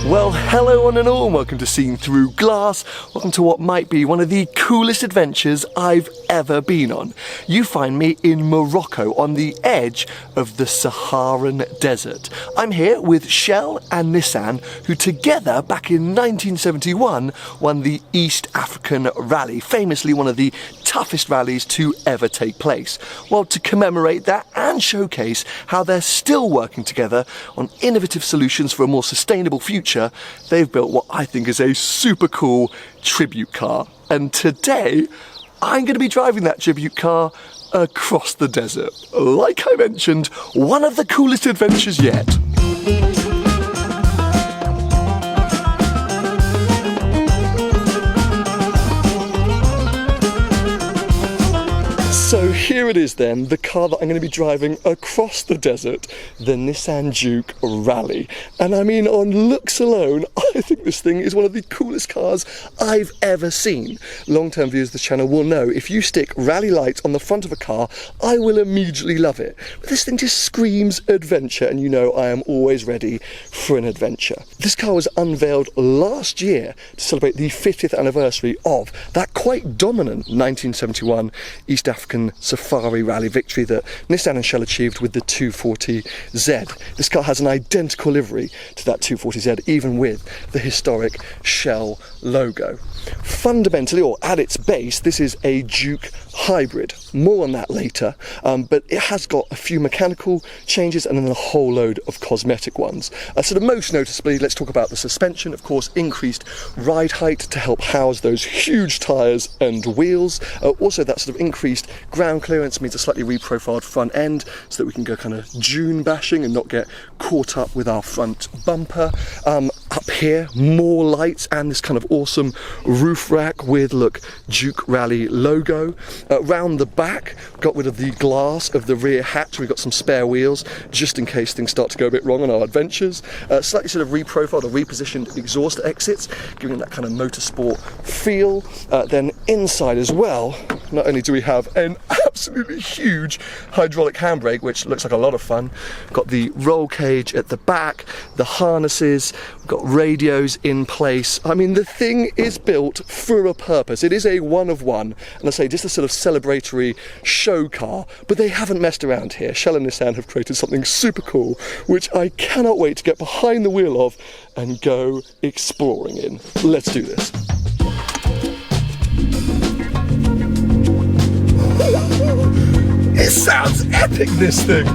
Well, hello one and all, welcome to Seen Through Glass. Welcome to what might be one of the coolest adventures I've ever been on. You find me in Morocco on the edge of the Saharan desert. I'm here with Shell and Nissan, who together back in 1971 won the East African Rally, famously one of the toughest rallies to ever take place. Well, to commemorate that and showcase how they're still working together on innovative solutions for a more sustainable future, they've built what I think is a super cool tribute car. And today, I'm going to be driving that tribute car across the desert. Like I mentioned, one of the coolest adventures yet. So here it is then, the car that I'm going to be driving across the desert, the Nissan Juke Rally. And I mean, on looks alone, I think this thing is one of the coolest cars I've ever seen. Long-term viewers of the channel will know if you stick rally lights on the front of a car, I will immediately love it. But this thing just screams adventure, and you know I am always ready for an adventure. This car was unveiled last year to celebrate the 50th anniversary of that quite dominant 1971 East African Safari Rally victory that Nissan and Shell achieved with the 240Z. This car has an identical livery to that 240Z, even with the historic Shell logo. Fundamentally, or at its base, this is a Juke hybrid. More on that later, but it has got a few mechanical changes and then a whole load of cosmetic ones. Sort of most noticeably, let's talk about the suspension. Of course, increased ride height to help house those huge tyres and wheels. Also, that sort of increased ground clearance means a slightly reprofiled front end so that we can go kind of dune bashing and not get caught up with our front bumper. Up here, more lights and this kind of awesome roof rack with, look, Juke Rally logo. Round the back, got rid of the glass of the rear hatch. We've got some spare wheels just in case things start to go a bit wrong on our adventures. Slightly sort of reprofiled or repositioned exhaust exits, giving that kind of motorsport feel. Then inside as well, not only do we have an absolutely huge hydraulic handbrake, which looks like a lot of fun, got the roll cage at the back, the harnesses, we've got radios in place. I mean, the thing is built for a purpose. It is a one of one, and I say just a sort of celebratory show car, but they haven't messed around here. Shell and Nissan have created something super cool, which I cannot wait to get behind the wheel of and go exploring in. Let's do this. It sounds epic, this thing!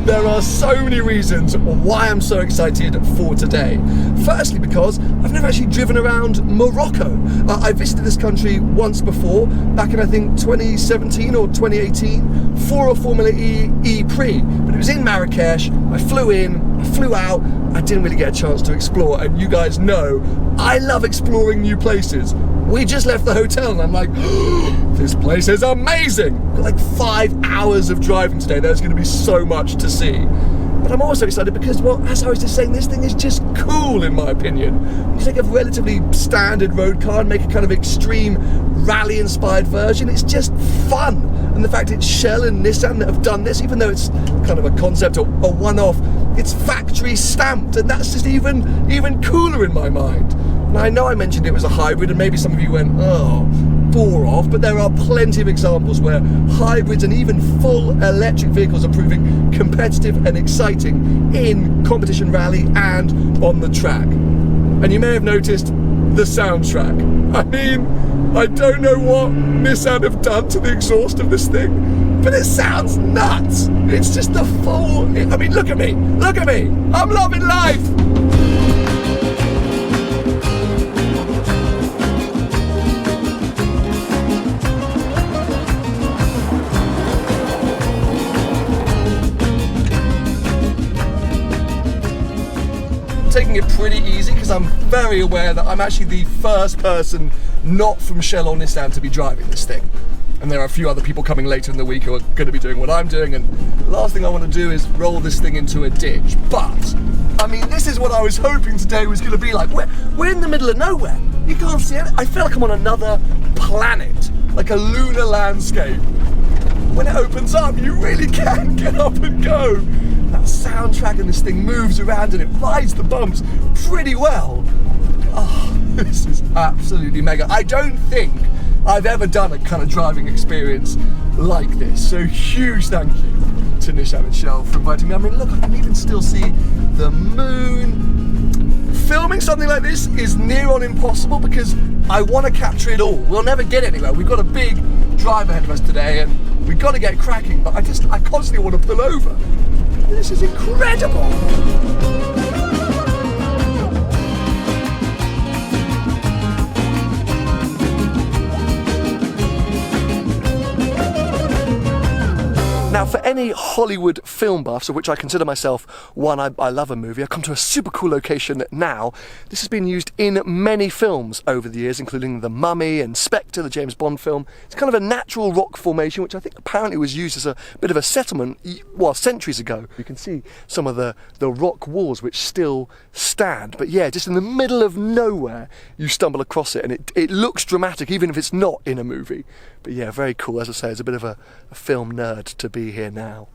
There are so many reasons why I'm so excited for today. Firstly, because I've never actually driven around Morocco. I visited this country once before, back in I think 2017 or 2018, for a Formula E Prix, but it was in Marrakesh. I flew in, I flew out, I didn't really get a chance to explore, and you guys know I love exploring new places. We just left the hotel and I'm like, oh, this place is amazing! Got like 5 hours of driving today. There's going to be so much to see. But I'm also excited because, well, as I was just saying, this thing is just cool in my opinion. You take a relatively standard road car and make a kind of extreme rally-inspired version. It's just fun. And the fact it's Shell and Nissan that have done this, even though it's kind of a concept or a one-off, it's factory stamped, and that's just even cooler in my mind. Now, I know I mentioned it was a hybrid, and maybe some of you went, oh, bore off, but there are plenty of examples where hybrids and even full electric vehicles are proving competitive and exciting in competition rally and on the track. And you may have noticed the soundtrack. I mean, I don't know what Nissan have done to the exhaust of this thing, but it sounds nuts. It's just the full, I mean, look at me, I'm loving life. Taking it pretty easy because I'm very aware that I'm actually the first person not from Shell or Nissan to be driving this thing. And there are a few other people coming later in the week who are going to be doing what I'm doing, and last thing I want to do is roll this thing into a ditch. But, I mean, this is what I was hoping today was going to be like. We're in the middle of nowhere. You can't see it. I feel like I'm on another planet, like a lunar landscape. When it opens up, you really can get up and go. That soundtrack and this thing moves around and it rides the bumps pretty well. Oh, this is absolutely mega. I don't think I've ever done a kind of driving experience like this. So huge thank you to Nissan and Shell for inviting me. I mean, look, I can even still see the moon. Filming something like this is near on impossible because I want to capture it all. We'll never get anywhere. We've got a big drive ahead of us today and we've got to get cracking, but I constantly want to pull over. This is incredible. Now, for any Hollywood film buffs, of which I consider myself one, I love a movie, I've come to a super cool location now. This has been used in many films over the years, including The Mummy and Spectre, the James Bond film. It's kind of a natural rock formation, which I think apparently was used as a bit of a settlement, well, centuries ago. You can see some of the rock walls which still stand. But yeah, just in the middle of nowhere, you stumble across it, and it looks dramatic, even if it's not in a movie. But yeah, very cool. As I say, it's a bit of a film nerd to be here now.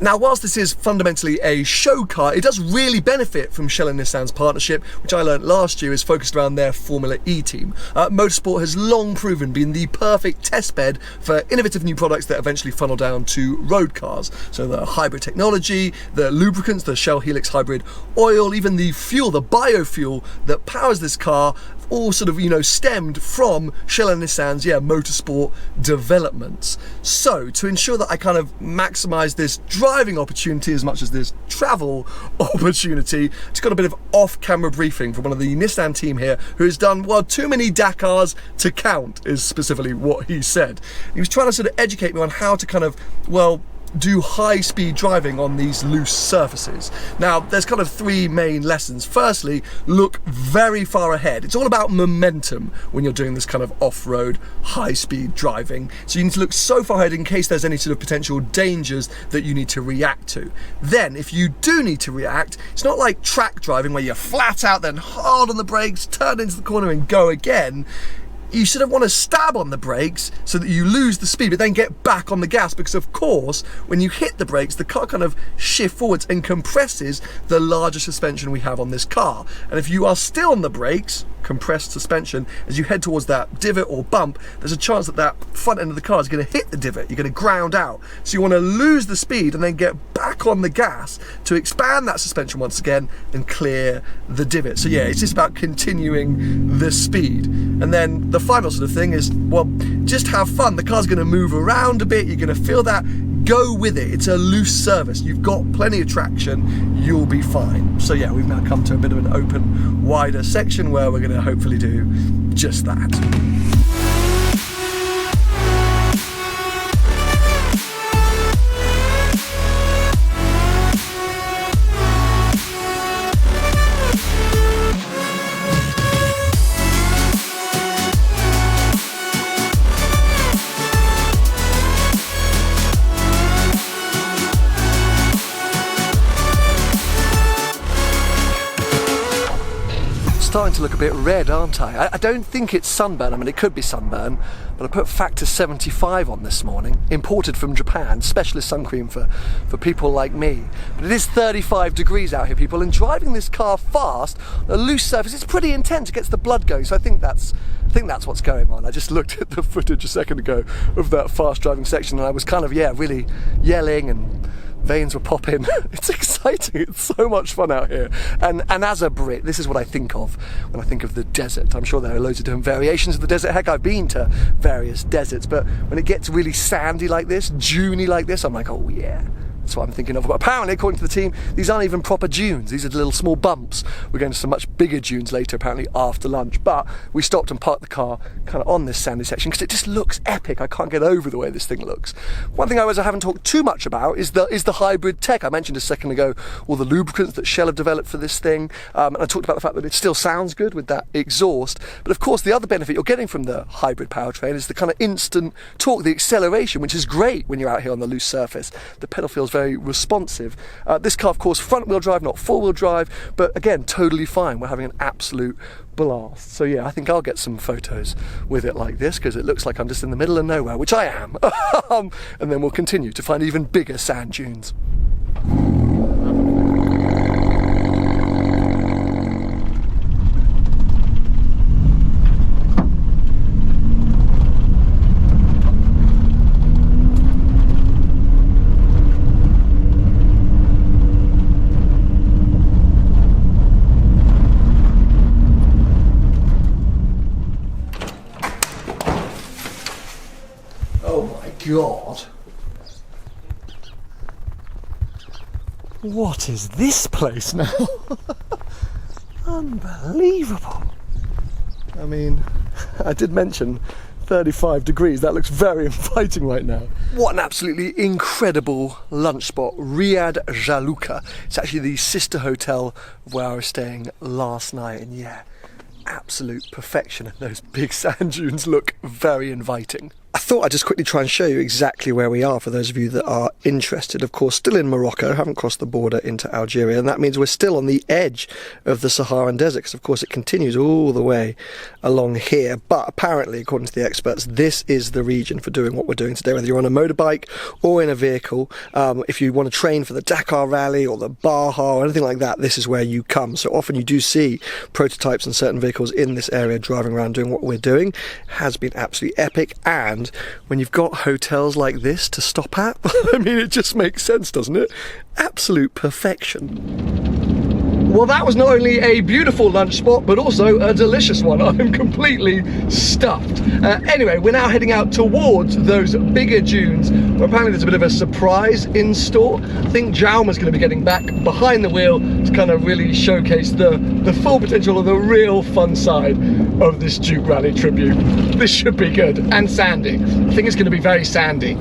Now, whilst this is fundamentally a show car, it does really benefit from Shell and Nissan's partnership, which I learnt last year is focused around their Formula E team. Motorsport has long proven being the perfect test bed for innovative new products that eventually funnel down to road cars. So the hybrid technology, the lubricants, the Shell Helix hybrid oil, even the fuel, the biofuel that powers this car, all sort of, stemmed from Shell and Nissan's, motorsport developments. So, to ensure that I kind of maximise this driving opportunity as much as this travel opportunity, just got a bit of off-camera briefing from one of the Nissan team here, who has done, well, too many Dakars to count, is specifically what he said. He was trying to sort of educate me on how to kind of, do high-speed driving on these loose surfaces. Now, there's kind of three main lessons. Firstly, look very far ahead. It's all about momentum when you're doing this kind of off-road, high-speed driving. So you need to look so far ahead in case there's any sort of potential dangers that you need to react to. Then, if you do need to react, it's not like track driving where you're flat out, then hard on the brakes, turn into the corner and go again. You sort of want to stab on the brakes so that you lose the speed, but then get back on the gas, because of course, when you hit the brakes, the car kind of shifts forwards and compresses the larger suspension we have on this car. And if you are still on the brakes, compressed suspension, as you head towards that divot or bump, there's a chance that that front end of the car is going to hit the divot. You're going to ground out. So you want to lose the speed and then get back on the gas to expand that suspension once again and clear the divot. So yeah, it's just about continuing the speed. And then the final sort of thing is, well, just have fun. The car's going to move around a bit. You're going to feel that. Go with it. It's a loose surface. You've got plenty of traction. You'll be fine. So yeah, we've now come to a bit of an open, wider section where we're going to hopefully do just that. Starting to look a bit red, aren't I? I don't think it's sunburn. I mean, it could be sunburn, but I put factor 75 on this morning, imported from Japan, specialist sun cream for people like me. But it is 35 degrees out here, people, and driving this car fast, a loose surface, it's pretty intense. It gets the blood going, so I think that's what's going on. I just looked at the footage a second ago of that fast driving section, and I was kind of, really yelling and veins were popping. It's exciting. It's so much fun out here. And as a Brit, this is what I think of when I think of the desert. I'm sure there are loads of different variations of the desert. Heck, I've been to various deserts, but when it gets really sandy like this, duney like this, I'm like, oh yeah, it's That's what I'm thinking of. But apparently, according to the team, these aren't even proper dunes. These are little small bumps. We're going to some much bigger dunes later, apparently, after lunch. But we stopped and parked the car kind of on this sandy section because it just looks epic. I can't get over the way this thing looks. One thing I haven't talked too much about is the hybrid tech. I mentioned a second ago all the lubricants that Shell have developed for this thing. And I talked about the fact that it still sounds good with that exhaust. But of course, the other benefit you're getting from the hybrid powertrain is the kind of instant torque, the acceleration, which is great when you're out here on the loose surface. The pedal feels very responsive. This car, of course, front-wheel drive, not four-wheel drive, but again, totally fine. We're having an absolute blast. So yeah, I think I'll get some photos with it like this because it looks like I'm just in the middle of nowhere, which I am. And then we'll continue to find even bigger sand dunes. God. What is this place now? Unbelievable. I mean, I did mention 35 degrees. That looks very inviting right now. What an absolutely incredible lunch spot. Riyadh Jaluka. It's actually the sister hotel where I was staying last night. And yeah, absolute perfection. And those big sand dunes look very inviting. I thought I'd just quickly try and show you exactly where we are for those of you that are interested. Of course, still in Morocco, haven't crossed the border into Algeria, and that means we're still on the edge of the Saharan desert, because of course it continues all the way along here. But apparently, according to the experts, this is the region for doing what we're doing today, whether you're on a motorbike or in a vehicle. If you want to train for the Dakar Rally or the Baja or anything like that, this is where you come. So often you do see prototypes and certain vehicles in this area driving around doing what we're doing. It has been absolutely epic, and when you've got hotels like this to stop at, I mean, it just makes sense, doesn't it? Absolute perfection. Well, that was not only a beautiful lunch spot, but also a delicious one. I'm completely stuffed. Anyway, we're now heading out towards those bigger dunes, where apparently there's a bit of a surprise in store. I think Jaume's going to be getting back behind the wheel to kind of really showcase the full potential of the real fun side of this Juke Rally tribute. This should be good. And sandy. I think it's going to be very sandy.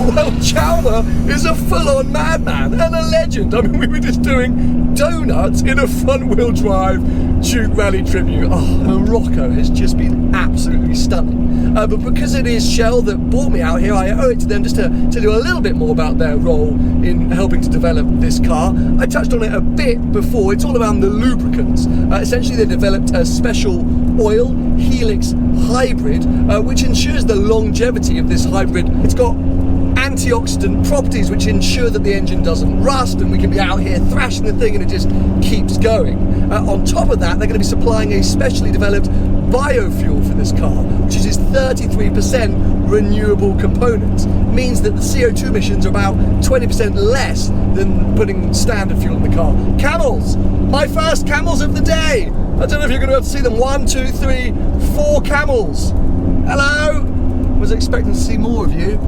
Well, Jaume is a full-on madman and a legend. I mean, we were just doing donuts in a front-wheel drive Juke Rally tribute. Oh, Morocco has just been absolutely stunning. But because it is Shell that brought me out here, I owe it to them just to tell you a little bit more about their role in helping to develop this car. I touched on it a bit before. It's all around the lubricants. Essentially, they developed a special oil Helix hybrid, which ensures the longevity of this hybrid. It's got antioxidant properties which ensure that the engine doesn't rust, and we can be out here thrashing the thing and it just keeps going. On top of that, they're going to be supplying a specially developed biofuel for this car, which is 33% renewable components. Means that the CO2 emissions are about 20% less than putting standard fuel in the car. Camels! My first camels of the day! I don't know if you're going to be able to see them. 1, 2, 3, 4 camels! Hello! Was expecting to see more of you.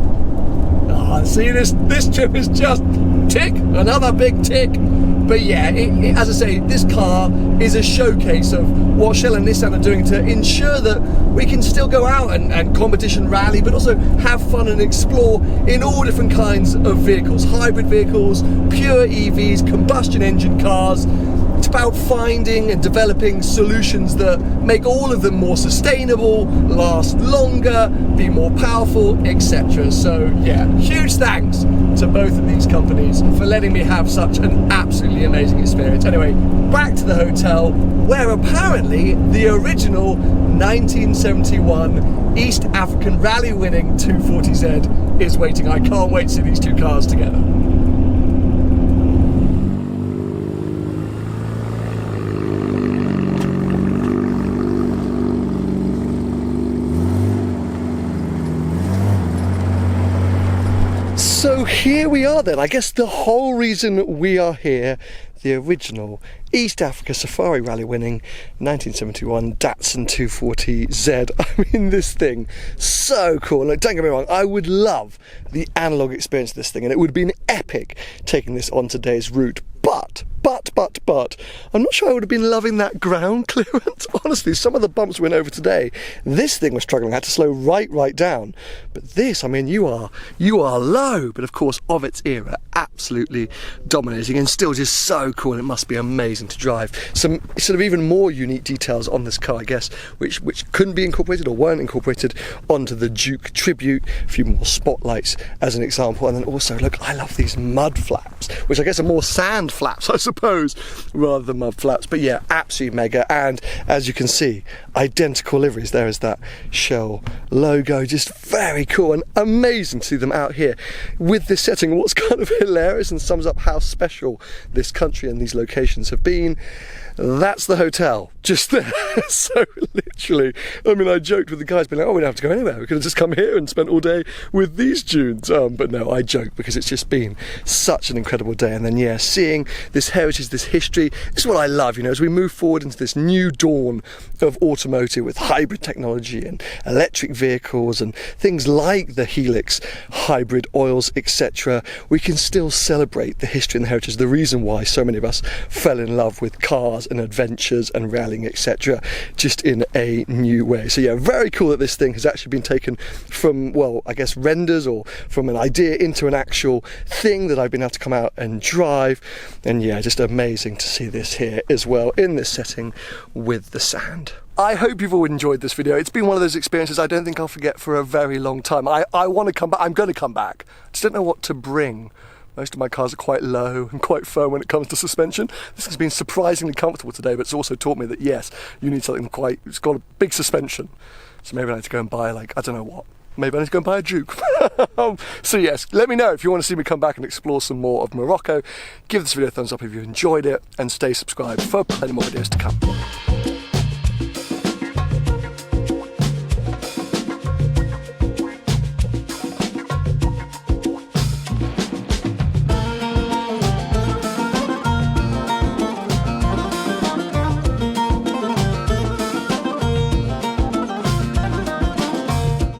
See, this trip is just tick, another big tick. But yeah, as I say, this car is a showcase of what Shell and Nissan are doing to ensure that we can still go out and competition rally, but also have fun and explore in all different kinds of vehicles. Hybrid vehicles, pure EVs, combustion engine cars. It's about finding and developing solutions that make all of them more sustainable, last longer, be more powerful, etc. So yeah, huge thanks to both of these companies for letting me have such an absolutely amazing experience. Anyway, back to the hotel, where apparently the original 1971 East African Rally winning 240Z is waiting. I can't wait to see these two cars together. here we are then. I guess the whole reason we are here, the original East Africa Safari Rally winning 1971 Datsun 240Z. I mean, this thing, so cool. Look, don't get me wrong, I would love the analog experience of this thing, and it would have been epic taking this on today's route. But, I'm not sure I would have been loving that ground clearance. Honestly, some of the bumps we went over today, this thing was struggling. I had to slow right down. But this, I mean, you are low, but of course, of its era, absolutely dominating and still just so cool. It must be amazing to drive. Some sort of even more unique details on this car, I guess, which couldn't be incorporated or weren't incorporated onto the Juke Tribute. A few more spotlights as an example. And then also, look, I love these mud flaps, which I guess are more sand flaps, I suppose, rather than mud flaps. But yeah, absolutely mega. And as you can see, identical liveries. There is that Shell logo, just very cool and amazing to see them out here with this setting. What's kind of hilarious and sums up how special this country and these locations have been, that's the hotel just there. So literally, I mean, I joked with the guys, being like, oh, we don't have to go anywhere, we could have just come here and spent all day with these dunes. But no, I joke because it's just been such an incredible day. And then yeah, seeing this heritage, this history, this is what I love, you know, as we move forward into this new dawn of automotive with hybrid technology and electric vehicles and things like the Helix hybrid oils, etc. We can still celebrate the history and the heritage, the reason why so many of us fell in love with cars and adventures and rallying, etc., just in a new way. So yeah, very cool that this thing has actually been taken from, well, I guess renders or from an idea into an actual thing that I've been able to come out and drive. And yeah, just amazing to see this here as well in this setting with the sand. I hope you've all enjoyed this video. It's been one of those experiences I don't think I'll forget for a very long time. I want to come back. I'm going to come back. I just don't know what to bring. Most of my cars are quite low and quite firm when it comes to suspension. This has been surprisingly comfortable today, but it's also taught me that yes, you need something it's got a big suspension. So maybe I need to go and buy, like, I don't know what. Maybe I need to go and buy a Juke. So yes, let me know if you want to see me come back and explore some more of Morocco. Give this video a thumbs up if you enjoyed it, and stay subscribed for plenty more videos to come.